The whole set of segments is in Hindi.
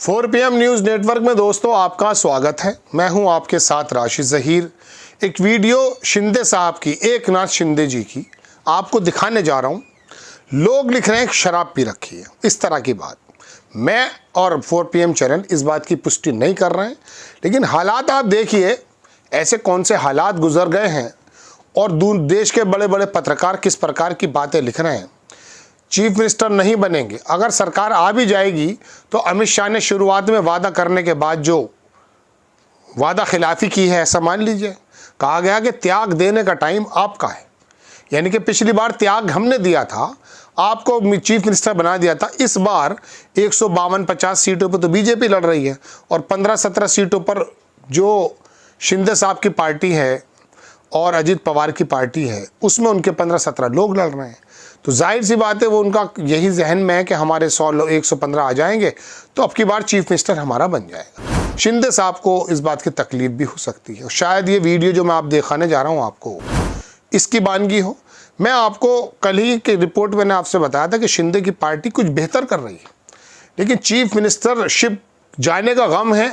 4 PM न्यूज़ नेटवर्क में दोस्तों आपका स्वागत है। मैं हूं आपके साथ राशिद ज़हीर। एक वीडियो शिंदे साहब की, एकनाथ शिंदे जी की आपको दिखाने जा रहा हूं। लोग लिख रहे हैं शराब पी रखी है, इस तरह की बात। मैं और 4 PM चैनल इस बात की पुष्टि नहीं कर रहे हैं, लेकिन हालात आप देखिए, ऐसे कौन से हालात गुजर गए हैं और देश के बड़े बड़े पत्रकार किस प्रकार की बातें लिख रहे हैं। चीफ मिनिस्टर नहीं बनेंगे, अगर सरकार आ भी जाएगी तो अमित शाह ने शुरुआत में वादा करने के बाद जो वादा खिलाफी की है, ऐसा मान लीजिए। कहा गया कि त्याग देने का टाइम आपका है, यानी कि पिछली बार त्याग हमने दिया था, आपको चीफ मिनिस्टर बना दिया था। इस बार 152-50 सीटों पर तो बीजेपी लड़ रही है और 15-17 सीटों पर जो शिंदे साहब की पार्टी है और अजित पवार की पार्टी है, उसमें उनके 15-17 लोग लड़ रहे हैं। तो जाहिर सी बात है, वो उनका यही जहन में है कि हमारे 100 लोग 115 आ जाएंगे तो अब की बार चीफ मिनिस्टर हमारा बन जाएगा। शिंदे साहब को इस बात की तकलीफ भी हो सकती है। शायद ये वीडियो जो मैं आप दिखाने जा रहा हूँ आपको, इसकी बानगी हो। मैं आपको कल ही की रिपोर्ट मैंने आपसे बताया था कि शिंदे की पार्टी कुछ बेहतर कर रही है, लेकिन चीफ मिनिस्टरशिप जाने का गम है।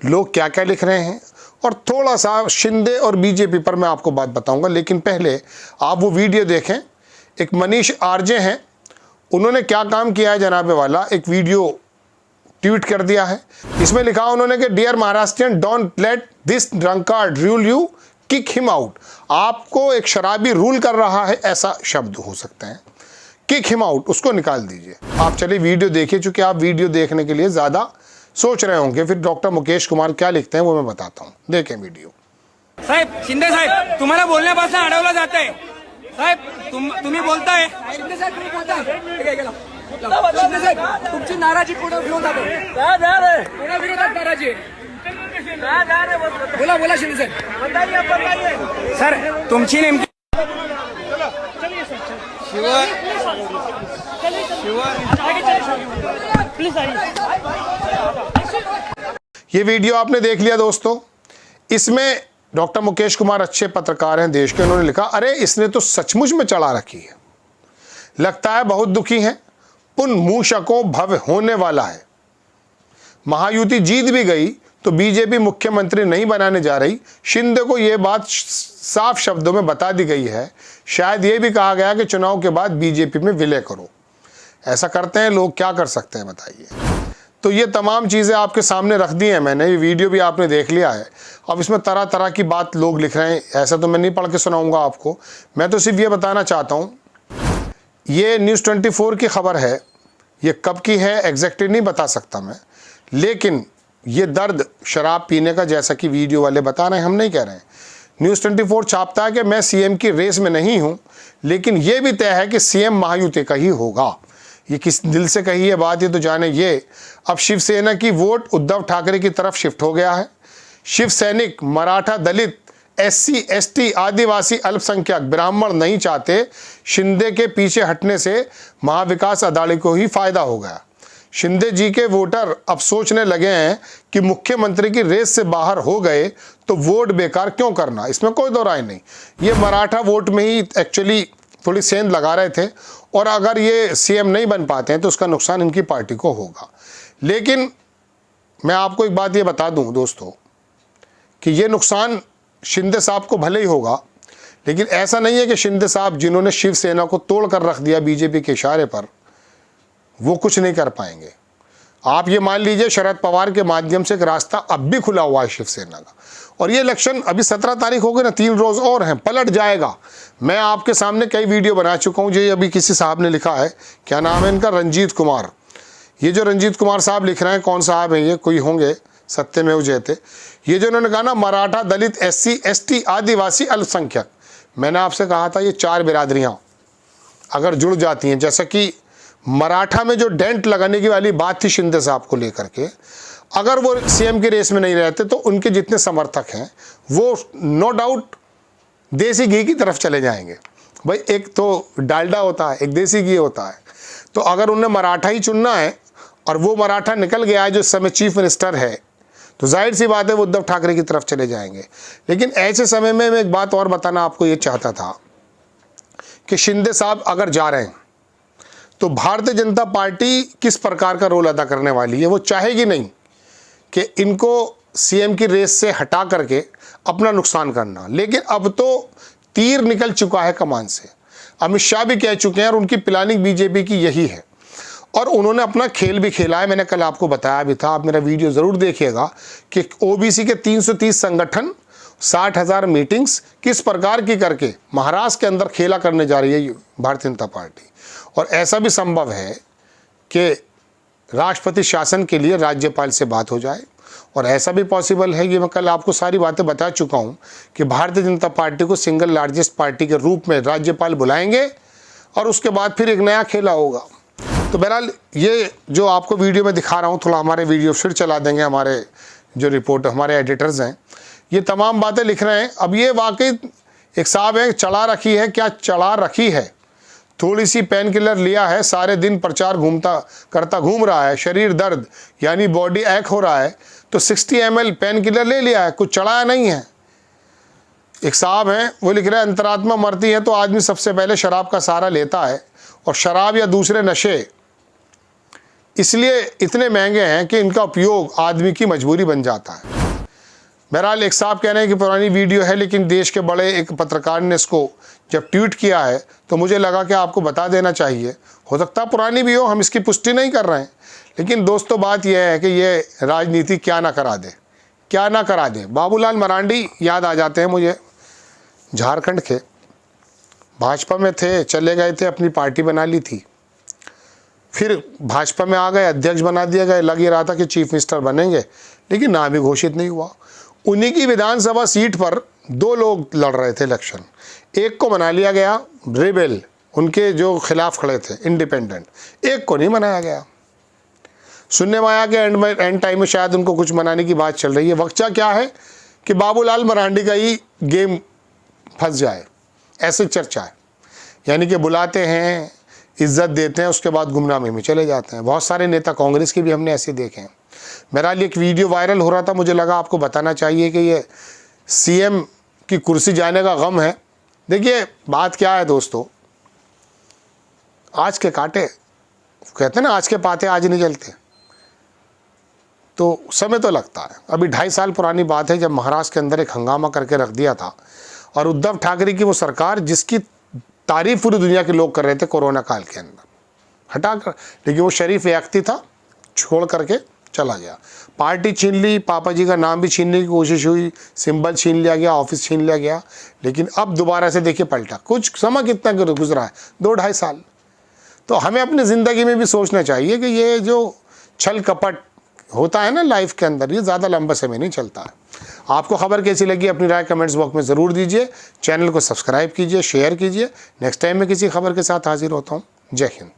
लोग क्या क्या लिख रहे हैं और थोड़ा सा शिंदे और बीजेपी पर मैं आपको बात बताऊंगा, लेकिन पहले आप वो वीडियो देखें। एक मनीष आरजे हैं, उन्होंने क्या काम किया है जनाबे वाला, एक वीडियो ट्वीट कर दिया है। इसमें लिखा उन्होंने कि dear Maharashtrian, don't let this drunkard rule you, kick him out. आपको एक शराबी रूल कर रहा है, ऐसा शब्द हो सकते हैं। किक हिम आउट, उसको निकाल दीजिए। आप चलिए वीडियो देखिए, चूंकि आप वीडियो देखने के लिए ज़्यादा सोच रहे होंगे, फिर डॉक्टर मुकेश कुमार क्या लिखते हैं वो मैं बताता हूँ। देखें वीडियो। साहेब, शिंदे साहेब, तुम्हाला बोलण्यापासून अडवलं जात आहे साहेब। तुम्ही बोलताय, शिंदे साहेब तुम्ही बोलताय, शिंदे साहेब तुमची नाराजी कोणाविरोधात आहे? कोणाविरोधात नाराजी आहे? बोला बोला शिंदे साहेब। सर, तुमची नेमकी ये वीडियो आपने देख लिया दोस्तों। इसमें डॉक्टर मुकेश कुमार अच्छे पत्रकार हैं देश के, उन्होंने लिखा, अरे इसने तो सचमुच में चढ़ा रखी है, लगता है बहुत दुखी हैं, उन मूषकों भव होने वाला है। महायुति जीत भी गई तो बीजेपी मुख्यमंत्री नहीं बनाने जा रही। शिंदे को यह बात साफ शब्दों में बता दी गई है। शायद ये भी कहा गया कि चुनाव के बाद बीजेपी में विलय करो। ऐसा करते हैं लोग, क्या कर सकते हैं बताइए। तो ये तमाम चीज़ें आपके सामने रख दी हैं मैंने, ये वीडियो भी आपने देख लिया है। अब इसमें तरह तरह की बात लोग लिख रहे हैं, ऐसा तो मैं नहीं पढ़ के सुनाऊंगा आपको। मैं तो सिर्फ ये बताना चाहता हूँ, ये न्यूज़ 24 की खबर है, ये कब की है एग्जैक्टली नहीं बता सकता मैं, लेकिन ये दर्द शराब पीने का, जैसा कि वीडियो वाले बता रहे हैं, हम नहीं कह रहे हैं। न्यूज़ 24 छापता है कि मैं सीएम की रेस में नहीं हूँ, लेकिन ये भी तय है कि सीएम महायुति का ही होगा। ये किस दिल से कही है बात, ये तो जाने। ये अब शिवसेना की वोट उद्धव ठाकरे की तरफ शिफ्ट हो गया है। शिव सैनिक, मराठा, दलित, SC, ST, आदिवासी, अल्पसंख्यक, ब्राह्मण नहीं चाहते। शिंदे के पीछे हटने से महाविकास अघाड़ी को ही फायदा हो गया। शिंदे जी के वोटर अब सोचने लगे हैं कि मुख्यमंत्री की रेस से बाहर हो गए तो वोट बेकार क्यों करना, इसमें कोई दो राय नहीं। ये मराठा वोट में ही एक्चुअली थोड़ी सेंध लगा रहे थे, और अगर ये सीएम नहीं बन पाते हैं तो उसका नुकसान इनकी पार्टी को होगा। लेकिन मैं आपको एक बात ये बता दूं दोस्तों कि ये नुकसान शिंदे साहब को भले ही होगा, लेकिन ऐसा नहीं है कि शिंदे साहब जिन्होंने शिवसेना को तोड़ कर रख दिया बीजेपी के इशारे पर, वो कुछ नहीं कर पाएंगे। आप ये मान लीजिए, शरद पवार के माध्यम से एक रास्ता अब भी खुला हुआ है शिवसेना का, और ये इलेक्शन अभी 17 तारीख हो गई ना, 3 रोज़ और हैं, पलट जाएगा। मैं आपके सामने कई वीडियो बना चुका हूँ। जो अभी किसी साहब ने लिखा है, क्या नाम है इनका, रंजीत कुमार। ये जो रंजीत कुमार साहब लिख रहे हैं, कौन साहब हैं ये, कोई होंगे, सत्यमेव जयते। ये जो उन्होंने कहा ना, मराठा, दलित, SC, ST, आदिवासी, अल्पसंख्यक, मैंने आपसे कहा था ये 4 बिरादरियाँ अगर जुड़ जाती हैं, जैसा कि मराठा में जो डेंट लगाने की वाली बात थी शिंदे साहब को लेकर के, अगर वो सीएम की रेस में नहीं रहते तो उनके जितने समर्थक हैं वो नो डाउट देसी घी की तरफ चले जाएंगे। भाई एक तो डालडा होता है, एक देसी घी होता है। तो अगर उन्हें मराठा ही चुनना है और वो मराठा निकल गया है जो इस समय चीफ मिनिस्टर है, तो जाहिर सी बात है वो उद्धव ठाकरे की तरफ चले जाएंगे। लेकिन ऐसे समय में मैं एक बात और बताना आपको ये चाहता था कि शिंदे साहब अगर जा रहे हैं तो भारतीय जनता पार्टी किस प्रकार का रोल अदा करने वाली है? वो चाहेगी नहीं कि इनको सीएम की रेस से हटा करके अपना नुकसान करना, लेकिन अब तो तीर निकल चुका है कमान से। अमित शाह भी कह चुके हैं और उनकी प्लानिंग बीजेपी की यही है और उन्होंने अपना खेल भी खेला है। मैंने कल आपको बताया भी था, आप मेरा वीडियो ज़रूर देखिएगा कि ओबीसी के 330 संगठन, 60,000 मीटिंग्स किस प्रकार की करके महाराष्ट्र के अंदर खेला करने जा रही है भारतीय जनता पार्टी। और ऐसा भी संभव है कि राष्ट्रपति शासन के लिए राज्यपाल से बात हो जाए और ऐसा भी पॉसिबल है, ये मैं कल आपको सारी बातें बता चुका हूँ कि भारतीय जनता पार्टी को सिंगल लार्जेस्ट पार्टी के रूप में राज्यपाल बुलाएंगे और उसके बाद फिर एक नया खेला होगा। तो बहरहाल ये जो आपको वीडियो में दिखा रहा हूँ, थोड़ा हमारे वीडियो फिर चला देंगे, हमारे जो रिपोर्टर हमारे एडिटर्स हैं ये तमाम बातें लिख रहे हैं। अब ये वाकई एक साहब है, चढ़ा रखी है, क्या चढ़ा रखी है, थोड़ी सी पेन किलर लिया है, सारे दिन प्रचार घूम रहा है, शरीर दर्द यानी बॉडी एक हो रहा है तो 60 ml पेन किलर ले लिया है, कुछ चढ़ाया नहीं है। एक साहब हैं वो लिख रहे हैं, अंतरात्मा मरती है तो आदमी सबसे पहले शराब का सहारा लेता है और शराब या दूसरे नशे इसलिए इतने महंगे हैं कि इनका उपयोग आदमी की मजबूरी बन जाता है। बहरहाल एक साहब कह रहे हैं कि पुरानी वीडियो है, लेकिन देश के बड़े एक पत्रकार ने इसको जब ट्वीट किया है तो मुझे लगा कि आपको बता देना चाहिए। हो सकता है पुरानी भी हो, हम इसकी पुष्टि नहीं कर रहे हैं, लेकिन दोस्तों बात यह है कि ये राजनीति क्या ना करा दे, क्या ना करा दे। बाबूलाल मरांडी याद आ जाते हैं मुझे, झारखंड के, भाजपा में थे, चले गए थे, अपनी पार्टी बना ली थी, फिर भाजपा में आ गए, अध्यक्ष बना दिया गया, लग ही रहा था कि चीफ मिनिस्टर बनेंगे, लेकिन नाम भी घोषित नहीं हुआ। उन्हीं की विधानसभा सीट पर 2 लोग लड़ रहे थे इलेक्शन, एक को बना लिया गया रेबेल, उनके जो खिलाफ खड़े थे इंडिपेंडेंट, एक को नहीं बनाया गया। सुनने में आया कि एंड टाइम में शायद उनको कुछ मनाने की बात चल रही है। वक्चा क्या है कि बाबूलाल मरांडी का ही गेम फंस जाए, ऐसे चर्चा है, यानी कि बुलाते हैं, इज्जत देते हैं, उसके बाद गुमनामी में चले जाते हैं। बहुत सारे नेता कांग्रेस के भी हमने ऐसे देखे हैं। बहरहाल एक वीडियो वायरल हो रहा था, मुझे लगा आपको बताना चाहिए कि ये सीएम की कुर्सी जाने का गम है। देखिए बात क्या है दोस्तों, आज के कांटे कहते हैं ना, आज के पाते आज नहीं जलते, तो समय तो लगता है। अभी 2.5 साल पुरानी बात है जब महाराष्ट्र के अंदर एक हंगामा करके रख दिया था और उद्धव ठाकरे की वो सरकार जिसकी तारीफ पूरी दुनिया के लोग कर रहे थे कोरोना काल के अंदर, हटाकर, लेकिन वो शरीफ व्यक्ति था, छोड़ करके चला गया। पार्टी छीन ली, पापा जी का नाम भी छीनने की कोशिश हुई, सिंबल छीन लिया गया, ऑफिस छीन लिया गया, लेकिन अब दोबारा से देखिए पलटा। कुछ समय कितना गुजरा है, 2-2.5 साल। तो हमें अपनी ज़िंदगी में भी सोचना चाहिए कि ये जो छल कपट होता है ना लाइफ के अंदर, ये ज़्यादा लंबा समय नहीं चलता है। आपको खबर कैसी लगी अपनी राय कमेंट्स बॉक्स में ज़रूर दीजिए। चैनल को सब्सक्राइब कीजिए, शेयर कीजिए। नेक्स्ट टाइम मैं किसी खबर के साथ हाजिर होता हूँ। जय हिंद।